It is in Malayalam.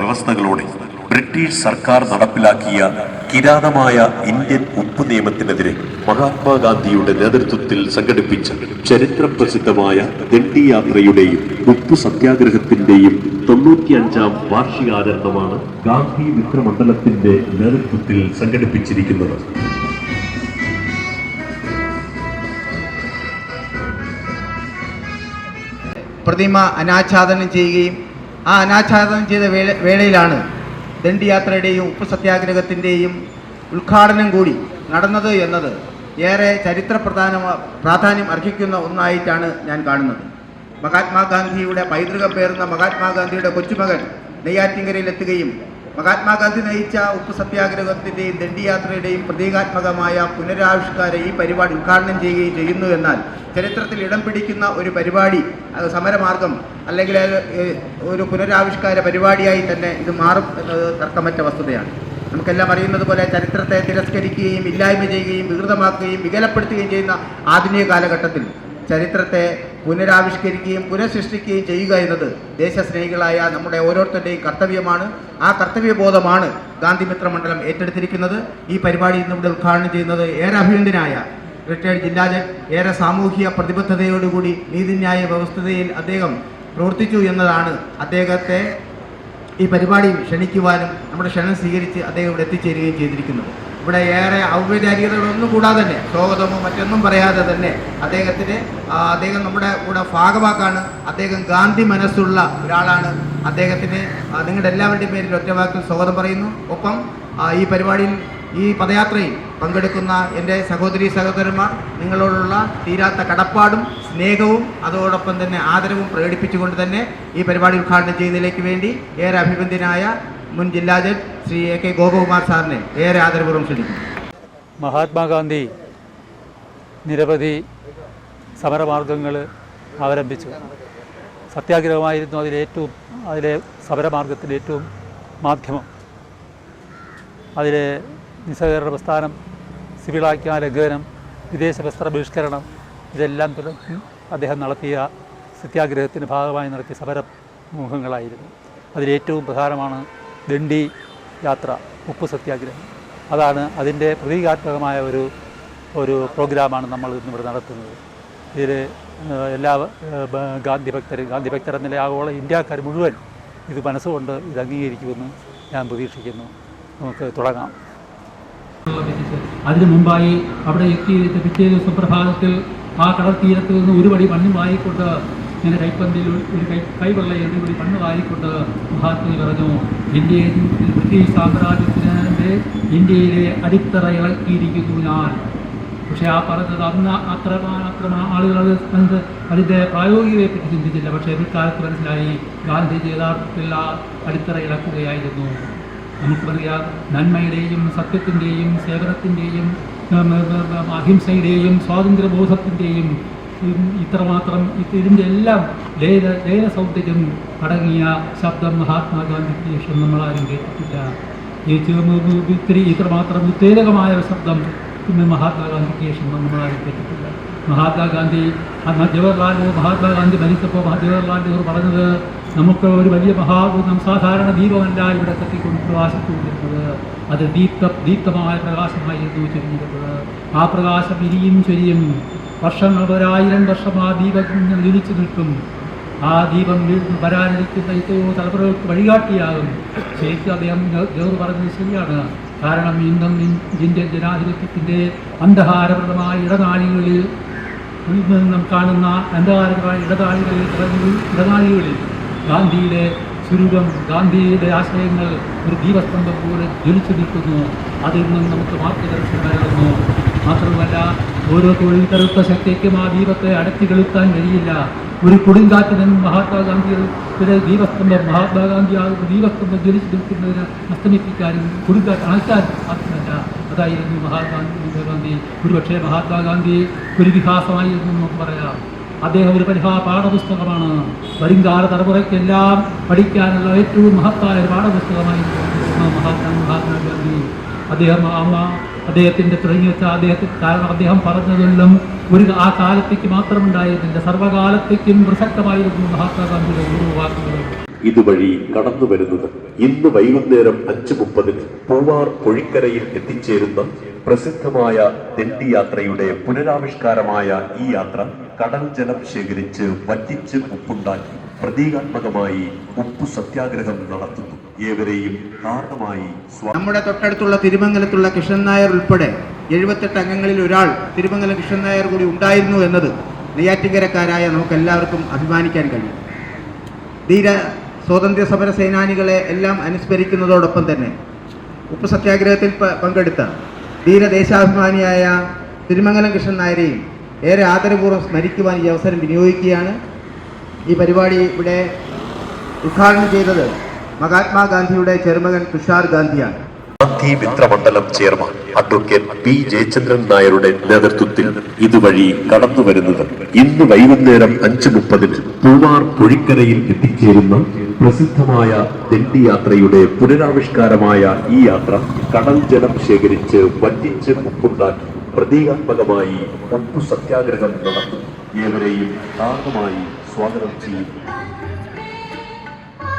വ്യവസ്ഥകളോടെ ബ്രിട്ടീഷ് സർക്കാർ നടപ്പിലാക്കിയ കിരാതമായ ഇന്ത്യൻ ഉപ്പ് നിയമത്തിനെതിരെ മഹാത്മാഗാന്ധിയുടെ നേതൃത്വത്തിൽ സംഘടിപ്പിച്ച ചരിത്ര പ്രസിദ്ധമായ ദണ്ഡി യാത്രയുടെയും ഉപ്പു സത്യാഗ്രഹത്തിന്റെയും 95ാം വാർഷികാചരണമാണ് ഗാന്ധി മിത്രമണ്ഡലത്തിന്റെ നേതൃത്വത്തിൽ സംഘടിപ്പിച്ചിരിക്കുന്നത്. പ്രതിമ അനാച്ഛാദനം ചെയ്യുകയും ആ അനാച്ഛാദനം ചെയ്ത വേളയിലാണ് ദണ്ഡി യാത്രയുടെയും ഉപ്പ് സത്യാഗ്രഹത്തിൻ്റെയും ഉദ്ഘാടനം കൂടി നടന്നത് എന്നത് ഏറെ ചരിത്ര പ്രാധാന്യം അർഹിക്കുന്ന ഒന്നായിട്ടാണ് ഞാൻ കാണുന്നത്. മഹാത്മാഗാന്ധിയുടെ പൈതൃകം പേറുന്ന മഹാത്മാഗാന്ധിയുടെ കൊച്ചുമകൻ നെയ്യാറ്റിൻകരയിലെത്തുകയും മഹാത്മാഗാന്ധി നയിച്ച ഉപ്പ് സത്യാഗ്രഹത്തിൻ്റെയും ദണ്ഡി യാത്രയുടെയും പ്രതീകാത്മകമായ പുനരാവിഷ്കാരം ഈ പരിപാടി ഉദ്ഘാടനം ചെയ്യുകയും ചെയ്യുന്നു എന്നാൽ ചരിത്രത്തിൽ ഇടം പിടിക്കുന്ന ഒരു പരിപാടി, അത് സമരമാർഗം അല്ലെങ്കിൽ ഒരു പുനരാവിഷ്കാര പരിപാടിയായി തന്നെ ഇത് മാറും എന്നത് തർക്കമറ്റ വസ്തുതയാണ്. നമുക്കെല്ലാം അറിയുന്നത് പോലെ ചരിത്രത്തെ തിരസ്കരിക്കുകയും ഇല്ലായ്മ ചെയ്യുകയും വികൃതമാക്കുകയും വികലപ്പെടുത്തുകയും ചെയ്യുന്ന ആധുനിക കാലഘട്ടത്തിൽ ചരിത്രത്തെ പുനരാവിഷ്കരിക്കുകയും പുനഃസൃഷ്ടിക്കുകയും ചെയ്യുക എന്നത് ദേശസ്നേഹികളായ നമ്മുടെ ഓരോരുത്തരുടെയും കർത്തവ്യമാണ്. ആ കർത്തവ്യബോധമാണ് ഗാന്ധി മിത്രമണ്ഡലം ഏറ്റെടുത്തിരിക്കുന്നത്. ഈ പരിപാടി ഇന്നിവിടെ ഉദ്ഘാടനം ചെയ്യുന്നത് ഏറെ അഭിനന്ദനായ റിട്ടയർഡ് ജില്ലാ ജഡ്ജ് ഏറെ സാമൂഹിക പ്രതിബദ്ധതയോടുകൂടി നീതിന്യായ വ്യവസ്ഥതയിൽ അദ്ദേഹം പ്രവർത്തിച്ചു എന്നതാണ് അദ്ദേഹത്തെ ഈ പരിപാടിയിൽ ക്ഷണിക്കുവാനും നമ്മുടെ ക്ഷണം സ്വീകരിച്ച് അദ്ദേഹം ഇവിടെ എത്തിച്ചേരുകയും ചെയ്തിരിക്കുന്നത്. ഇവിടെ ഏറെ ഔപചാരികതകളൊന്നും കൂടാതെ തന്നെ സ്വാഗതമോ മറ്റൊന്നും പറയാതെ തന്നെ അദ്ദേഹം നമ്മുടെ കൂടെ ഭാഗമാക്കാണ്. അദ്ദേഹം ഗാന്ധി മനസ്സുള്ള ഒരാളാണ്. അദ്ദേഹത്തിന് നിങ്ങളുടെ എല്ലാവരുടെയും പേരിൽ ഒറ്റവാക്കിൽ സ്വാഗതം പറയുന്നു. ഒപ്പം ഈ പരിപാടിയിൽ ഈ പദയാത്രയിൽ പങ്കെടുക്കുന്ന എൻ്റെ സഹോദരീ സഹോദരന്മാർ നിങ്ങളോടുള്ള തീരാത്ത കടപ്പാടും സ്നേഹവും അതോടൊപ്പം തന്നെ ആദരവും പ്രകടിപ്പിച്ചുകൊണ്ട് തന്നെ ഈ പരിപാടി ഉദ്ഘാടനം ചെയ്യുന്നതിലേക്ക് വേണ്ടി ഏറെ അഭിനന്ദനായ മുൻ ജില്ലാ ജഡ്ജ് ശ്രീ AK ഗോപകുമാർ സാറിനെ ഏറെ ആദരപൂർവ്വം ക്ഷണിക്കുന്നു. മഹാത്മാഗാന്ധി നിരവധി സമരമാർഗങ്ങൾ അവലംബിച്ചു. സത്യാഗ്രഹമായിരുന്നു അതിലെ സമരമാർഗത്തിലെ ഏറ്റവും മാധ്യമം. അതിലെ നിസ്സഹകരണ പ്രസ്ഥാനം, സിവിലാജ്ഞാ ലംഘനം, വിദേശ വസ്ത്ര ബഹിഷ്കരണം, ഇതെല്ലാം അദ്ദേഹം നടത്തിയ സത്യാഗ്രഹത്തിൻ്റെ ഭാഗമായി നടത്തിയ സമരമുഖങ്ങളായിരുന്നു. അതിലേറ്റവും പ്രധാനമാണ് ദണ്ഡി യാത്ര, ഉപ്പ് സത്യാഗ്രഹം. അതാണ് അതിൻ്റെ പ്രതീകാത്മകമായ ഒരു പ്രോഗ്രാമാണ് നമ്മൾ ഇന്നിവിടെ നടത്തുന്നത്. ഇതിൽ എല്ലാ ഗാന്ധി ഭക്തർ എന്ന ആഗോള ഇന്ത്യക്കാർ മുഴുവൻ ഇത് മനസ്സുകൊണ്ട് ഇത് അംഗീകരിക്കുമെന്ന് ഞാൻ പ്രതീക്ഷിക്കുന്നു. നമുക്ക് തുടങ്ങാം. അതിനു മുമ്പായി അവിടെ എത്തിയിട്ട് പിറ്റേ ദിവസം പ്രഭാതത്തിൽ ആ കടൽ തീരത്ത് നിന്ന് ഒരു പടി മണ്ണ് വായിക്കൊണ്ട് ഇങ്ങനെ കൈപ്പന്തിൽ ഒരു കൈവെള്ള ഒരു മണ്ണ് വായിക്കൊണ്ട് മഹാത്മജി പറഞ്ഞു, ബ്രിട്ടീഷ് സാമ്രാജ്യത്തിൻ്റെ ഇന്ത്യയിലെ അടിത്തറ ഇളക്കിയിരിക്കുന്നു ഞാൻ. പക്ഷേ ആ പറഞ്ഞത് അന്ന് അത്ര ആളുകൾ അതിൻ്റെ പ്രായോഗികതയെപ്പറ്റി ചിന്തിച്ചില്ല. പക്ഷേ പിൽക്കാലത്ത് മനസ്സിലായി ഗാന്ധിജി യഥാർത്ഥത്തിൽ ആ അടിത്തറ ഇളക്കുകയായിരുന്നു. നമുക്കറിയാം, നന്മയുടെയും സത്യത്തിൻ്റെയും സേവനത്തിൻ്റെയും അഹിംസയുടെയും സ്വാതന്ത്ര്യബോധത്തിൻ്റെയും ഇത്രമാത്രം ഇതിൻ്റെ എല്ലാം ലയന സൗന്ദര്യം അടങ്ങിയ ശബ്ദം മഹാത്മാഗാന്ധിക്ക് ശേഷം നമ്മളാരും കേട്ടിട്ടില്ല. ഇത്രമാത്രം ഉത്തേജകമായ ഒരു ശബ്ദം ഇന്ന് മഹാത്മാഗാന്ധിക്ക് ശേഷം നമ്മളാരും കേട്ടിട്ടില്ല. മഹാത്മാഗാന്ധി മഹാത്മാഗാന്ധി മരിച്ചപ്പോൾ ജവഹർലാൽ നെഹ്റു പറഞ്ഞത്, നമുക്ക് ഒരു വലിയ സാധാരണ ദീപമല്ല ഇവിടെ കത്തിക്കൊണ്ട് പ്രകാശിച്ചുകൊണ്ടിരുന്നത്, അത് ദീപ്തമായ പ്രകാശമായിരുന്നു ചൊരിഞ്ഞിരുന്നത്. ആ പ്രകാശം ഇനിയും ചൊരിയും. വർഷങ്ങൾ 1000 വർഷം ആ ദീപം ജ്വലിച്ചു നിൽക്കും. ആ ദീപം വരാനിരിക്കുന്ന എത്രയോ തലമുറകൾക്ക് വഴികാട്ടിയാകും. ശരിക്കും അദ്ദേഹം നെഹ്റു പറഞ്ഞത് ശരിയാണ്. കാരണം ഇന്നും ഇന്ത്യൻ ജനാധിപത്യത്തിൻ്റെ അന്ധകാരപ്രദമായ ഇടനാഴികളിൽ നാം കാണുന്ന അന്ധകാരമായ ഇടനാഴികളിൽ ഗാന്ധിയുടെ സ്വരൂപം, ഗാന്ധിയുടെ ആശയങ്ങൾ ഒരു ദീപസ്തംഭം പോലെ ജ്വലിച്ചു നിൽക്കുന്നു. അതിൽ നിന്നും നമുക്ക് മാർഗദർശനം നൽകുന്നു. മാത്രമല്ല, ഓരോ തൊഴിൽ കറുത്ത ശക്തിക്കും ആ ദീപത്തെ അടച്ചു കെളുത്താൻ കഴിയില്ല. ഒരു കൊടുങ്കാറ്റിനും മഹാത്മാഗാന്ധിയുടെ മഹാത്മാഗാന്ധി ആ ദീപസ്തംഭം ജ്വലിച്ചു നിൽക്കുന്നതിന് അസ്തമിപ്പിക്കാനും കൊടുങ്കാറ്റ് അണയ്ക്കാനും സാധ്യമല്ല. അതായിരുന്നു മഹാത്മാഗാന്ധി. ഒരുപക്ഷെ മഹാത്മാഗാന്ധി ഒരു ഇതിഹാസമായിരുന്നു നമുക്ക് പറയാം. അദ്ദേഹം ഒരു പാഠപുസ്തകമാണ്. വരുംകാല തലമുറയ്ക്കെല്ലാം പഠിക്കാനുള്ള ഏറ്റവും മഹത്തായ ഒരു പാഠപുസ്തകമായിരുന്നു മഹാത്മാഗാന്ധി. അദ്ദേഹത്തിൻ്റെ തുടങ്ങി വെച്ച കാരണം അദ്ദേഹം പറഞ്ഞതെല്ലാം ആ കാലത്തേക്ക് മാത്രമുണ്ടായിരുന്നില്ല, സർവ്വകാലത്തേക്കും പ്രസക്തമായിരുന്നു മഹാത്മാഗാന്ധിയുടെ ഓരോ വാക്കുകളും. ഇതുവഴി കടന്നു വരുന്നത്. ഇന്ന് വൈകുന്നേരം 5:30 പൂവാർ പൊഴിക്കരയിൽ എത്തിച്ചേരുന്ന പ്രസിദ്ധമായ ദണ്ഡി യാത്രയുടെ പുനരാവിഷ്കാരമായ ഈ യാത്ര കടൽ ജലം ശേഖരിച്ച് വറ്റിച്ച് ഉപ്പുണ്ടാക്കി പ്രതീകാത്മകമായി ഉപ്പു സത്യാഗ്രഹം നടത്തുന്നു. ഏവരെയും കാരണമായി നമ്മുടെ തൊട്ടടുത്തുള്ള തിരുമംഗലത്തുള്ള കൃഷ്ണൻ നായർ ഉൾപ്പെടെ 78 അംഗങ്ങളിൽ ഒരാൾ തിരുമംഗലം കൃഷ്ണൻ നായർ കൂടി ഉണ്ടായിരുന്നു എന്നത് നെയ്യാറ്റിൻകരക്കാരായ നമുക്ക് എല്ലാവർക്കും അഭിമാനിക്കാൻ കഴിയും. ധീര സ്വാതന്ത്ര്യ സമര സേനാനികളെ എല്ലാം അനുസ്മരിക്കുന്നതോടൊപ്പം തന്നെ ഉപ്പു സത്യാഗ്രഹത്തിൽ പങ്കെടുത്ത ധീരദേശാഭിമാനിയായ തിരുമംഗലം കൃഷ്ണൻ നായരെയും ഏറെ ആദരപൂർവ്വം സ്മരിക്കുവാൻ ഈ അവസരം വിനിയോഗിക്കുകയാണ്. ഈ പരിപാടി ഇവിടെ ഉദ്ഘാടനം ചെയ്തത് മഹാത്മാഗാന്ധിയുടെ ചെറുമകൻ തുഷാർ ഗാന്ധിയാണ്. Gandhi Mitramandalam chairman advocate P Jayachandran നായരുടെ നേതൃത്വത്തിൽ ഇതുവഴി കടന്നു വരുന്നത്. ഇന്ന് വൈകുന്നേരം 5:30 പൂവാർ പൊഴിക്കരയിൽ എത്തിച്ചേരുന്ന പ്രസിദ്ധമായ ദണ്ഡി യാത്രയുടെ പുനരാവിഷ്കാരമായ ഈ യാത്ര കടൽ ജലം ശേഖരിച്ച് വറ്റിച്ച് ഉപ്പുണ്ടാക്കി പ്രതീകാത്മകമായി ഉപ്പു സത്യാഗ്രഹം നടത്തുന്നു. ഏവരെയും കാരണമായി സ്വാഗതം ചെയ്യുന്നു.